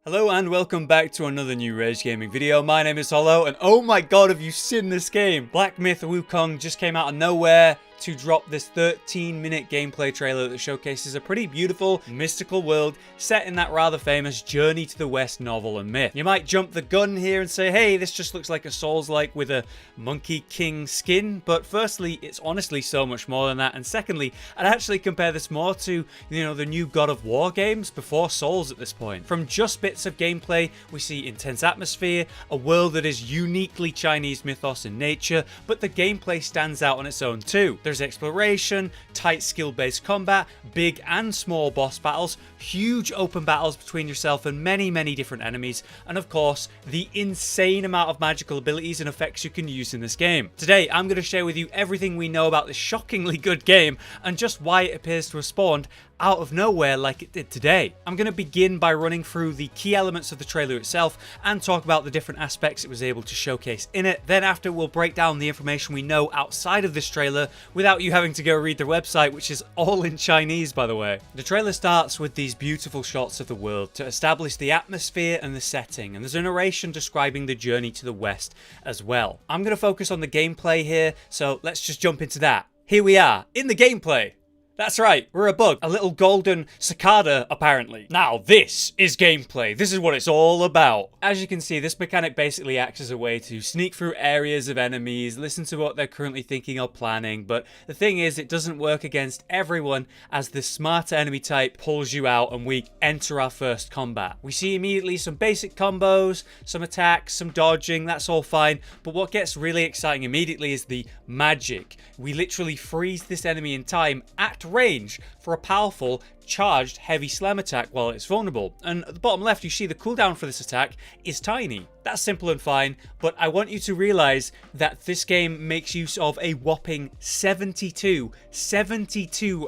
Hello and welcome back to another new Rage Gaming video. My name is Hollow and oh my god, have you seen this game? Black Myth Wukong just came out of nowhere to drop this 13-minute gameplay trailer that showcases a pretty beautiful, mystical world set in that rather famous Journey to the West novel and myth. You might jump the gun here and say, hey, this just looks like a Souls-like with a Monkey King skin, but firstly, it's honestly so much more than that, and secondly, I'd actually compare this more to, the new God of War games before Souls at this point. From just bits of gameplay, we see intense atmosphere, a world that is uniquely Chinese mythos in nature, but the gameplay stands out on its own too. There's exploration, tight skill-based combat, big and small boss battles, huge open battles between yourself and many different enemies, and of course, the insane amount of magical abilities and effects you can use in this game. Today, I'm going to share with you everything we know about this shockingly good game and just why it appears to have spawned out of nowhere like it did today. I'm going to begin by running through the key elements of the trailer itself and talk about the different aspects it was able to showcase in it. Then after, we'll break down the information we know outside of this trailer without you having to go read the website, which is all in Chinese, by the way. The trailer starts with these beautiful shots of the world to establish the atmosphere and the setting, and there's a narration describing the journey to the west as well. I'm going to focus on the gameplay here, so let's just jump into that. Here we are, in the gameplay. That's right, we're a bug. A little golden cicada, apparently. Now, this is gameplay. This is what it's all about. As you can see, this mechanic basically acts as a way to sneak through areas of enemies, listen to what they're currently thinking or planning, but the thing is, it doesn't work against everyone as the smarter enemy type pulls you out and we enter our first combat. We see immediately some basic combos, some attacks, some dodging, that's all fine, but what gets really exciting immediately is the magic. We literally freeze this enemy in time at range for a powerful charged heavy slam attack while it's vulnerable, and at the bottom left you see the cooldown for this attack is tiny. That's simple and fine, but I want you to realize that this game makes use of a whopping 72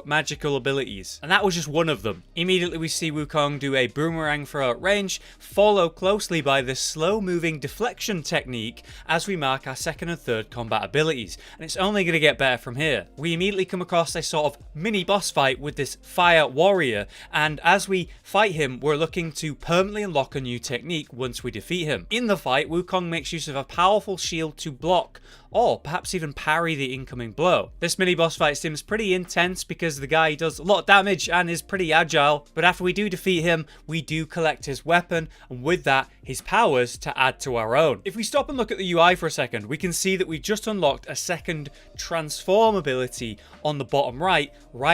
magical abilities, and that was just one of them. Immediately we see Wukong do a boomerang throw at range, followed closely by this slow moving deflection technique as we mark our second and third combat abilities, and it's only going to get better from here. We immediately come across a sort of mini boss fight with this fire warrior, and as we fight him, we're looking to permanently unlock a new technique once we defeat him. In the fight, Wukong makes use of a powerful shield to block or perhaps even parry the incoming blow. This mini boss fight seems pretty intense because the guy does a lot of damage and is pretty agile, but after we do defeat him, we do collect his weapon, and with that, his powers to add to our own. If we stop and look at the UI for a second, we can see that we just unlocked a second transform ability on the bottom right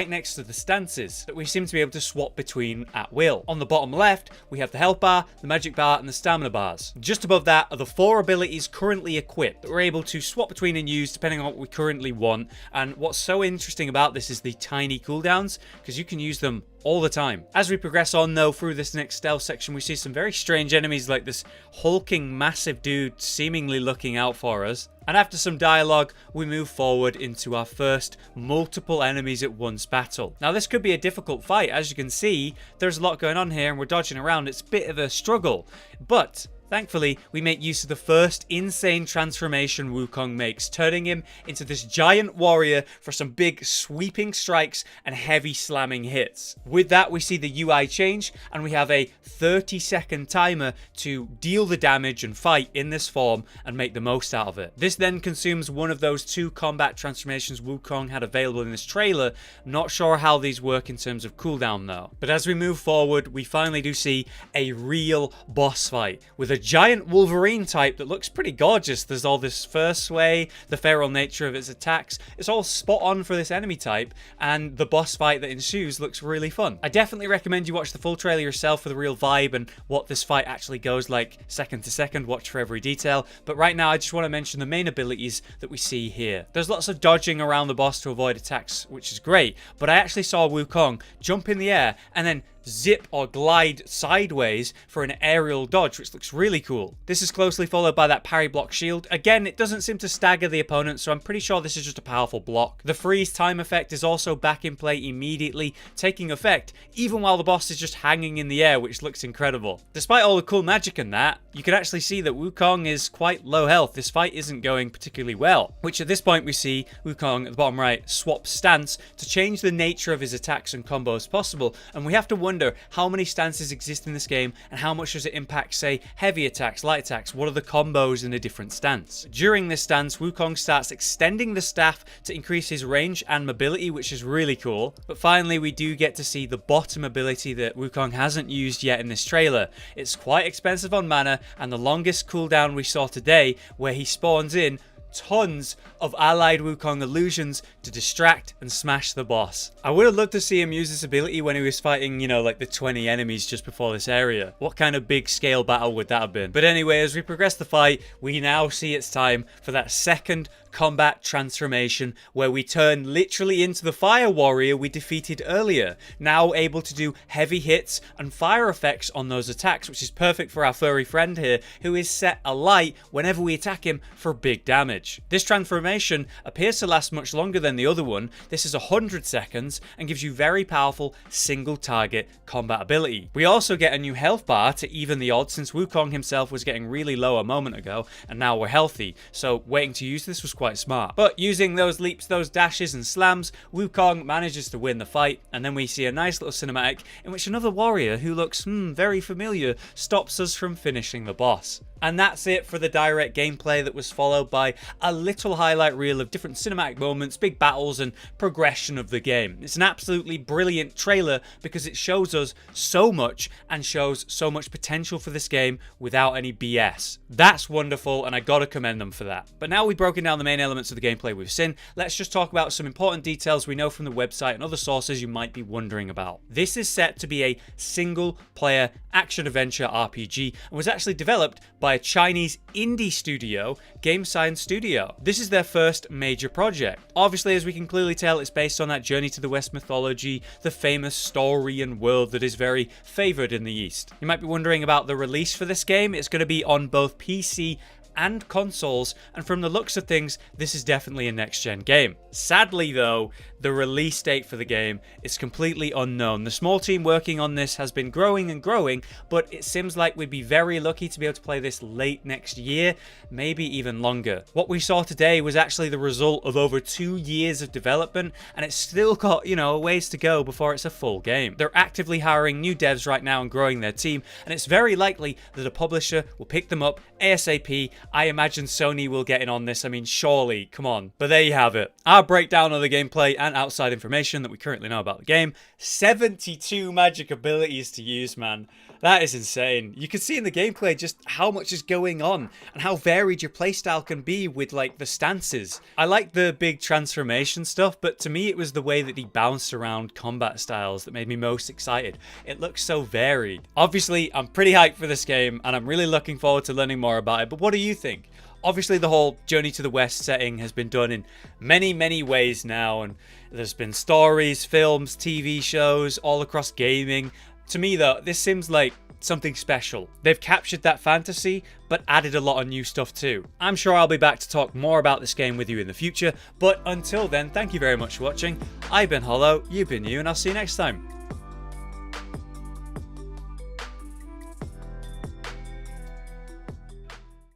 next to the stances that we seem to be able to swap between at will. On the bottom left, we have the health bar, the magic bar, and the stamina bars. Just above that are the 4 abilities currently equipped that we're able to swap between and use depending on what we currently want. And what's so interesting about this is the tiny cooldowns, because you can use them all the time. As we progress on though through this next stealth section, we see some very strange enemies like this hulking massive dude seemingly looking out for us. And after some dialogue, we move forward into our first multiple enemies at once battle. Now this could be a difficult fight. As you can see, there's a lot going on here and we're dodging around. It's a bit of a struggle, but thankfully, we make use of the first insane transformation Wukong makes, turning him into this giant warrior for some big sweeping strikes and heavy slamming hits. With that, we see the UI change, and we have a 30-second timer to deal the damage and fight in this form and make the most out of it. This then consumes one of those 2 combat transformations Wukong had available in this trailer. Not sure how these work in terms of cooldown though. But as we move forward, we finally do see a real boss fight with a giant Wolverine type that looks pretty gorgeous. There's all this fur sway, the feral nature of its attacks. It's all spot on for this enemy type, and the boss fight that ensues looks really fun. I definitely recommend you watch the full trailer yourself for the real vibe and what this fight actually goes like second to second. Watch for every detail. But right now, I just want to mention the main abilities that we see here. There's lots of dodging around the boss to avoid attacks, which is great, but I actually saw Wukong jump in the air and then zip or glide sideways for an aerial dodge, which looks really cool. This is closely followed by that parry block shield. Again, it doesn't seem to stagger the opponent, so I'm pretty sure this is just a powerful block. The freeze time effect is also back in play immediately, taking effect even while the boss is just hanging in the air, which looks incredible. Despite all the cool magic and that, you can actually see that Wukong is quite low health. This fight isn't going particularly well, which at this point we see Wukong at the bottom right swap stance to change the nature of his attacks and combos possible, and we have to wonder wonder how many stances exist in this game and how much does it impact, say, heavy attacks, light attacks. What are the combos in a different stance? During this stance, Wukong starts extending the staff to increase his range and mobility, which is really cool. But finally, we do get to see the bottom ability that Wukong hasn't used yet in this trailer. It's quite expensive on mana, and the longest cooldown we saw today, where he spawns in tons of allied Wukong illusions to distract and smash the boss. I would have loved to see him use this ability when he was fighting, you know, like the 20 enemies just before this area. What kind of big scale battle would that have been? But anyway, as we progress the fight, we now see it's time for that second combat transformation where we turn literally into the fire warrior we defeated earlier, now able to do heavy hits and fire effects on those attacks, which is perfect for our furry friend here, who is set alight whenever we attack him for big damage. This transformation appears to last much longer than the other one. This is 100 seconds and gives you very powerful single target combat ability. We also get a new health bar to even the odds, since Wukong himself was getting really low a moment ago and now we're healthy, so waiting to use this was quite smart. But using those leaps, those dashes and slams, Wukong manages to win the fight, and then we see a nice little cinematic in which another warrior who looks very familiar stops us from finishing the boss. And that's it for the direct gameplay that was followed by a little highlight reel of different cinematic moments, big battles and progression of the game. It's an absolutely brilliant trailer because it shows us so much and shows so much potential for this game without any BS. That's wonderful, and I gotta commend them for that. But now we've broken down the main elements of the gameplay we've seen, let's just talk about some important details we know from the website and other sources you might be wondering about. This is set to be a single player action-adventure RPG and was actually developed by a Chinese indie studio, Game Science Studio. This is their first major project. Obviously, as we can clearly tell, it's based on that Journey to the West mythology, the famous story and world that is very favored in the East. You might be wondering about the release for this game. It's going to be on both PC and consoles, and from the looks of things, this is definitely a next-gen game. Sadly though, the release date for the game is completely unknown. The small team working on this has been growing and growing, but it seems like we'd be very lucky to be able to play this late next year, maybe even longer. What we saw today was actually the result of over 2 years of development, and it's still got, you know, a ways to go before it's a full game. They're actively hiring new devs right now and growing their team, and it's very likely that a publisher will pick them up ASAP. I imagine Sony will get in on this. I mean, surely, come on. But there you have it. Our breakdown of the gameplay and outside information that we currently know about the game. 72 magic abilities to use, man. That is insane. You can see in the gameplay just how much is going on and how varied your playstyle can be with, like, the stances. I like the big transformation stuff, but to me it was the way that he bounced around combat styles that made me most excited. It looks so varied. Obviously, I'm pretty hyped for this game and I'm really looking forward to learning more about it, but what do you think? Obviously, the whole Journey to the West setting has been done in many ways now, and there's been stories, films, TV shows, all across gaming. To me though, this seems like something special. They've captured that fantasy, but added a lot of new stuff too. I'm sure I'll be back to talk more about this game with you in the future, but until then, thank you very much for watching. I've been Hollow, you've been you, and I'll see you next time.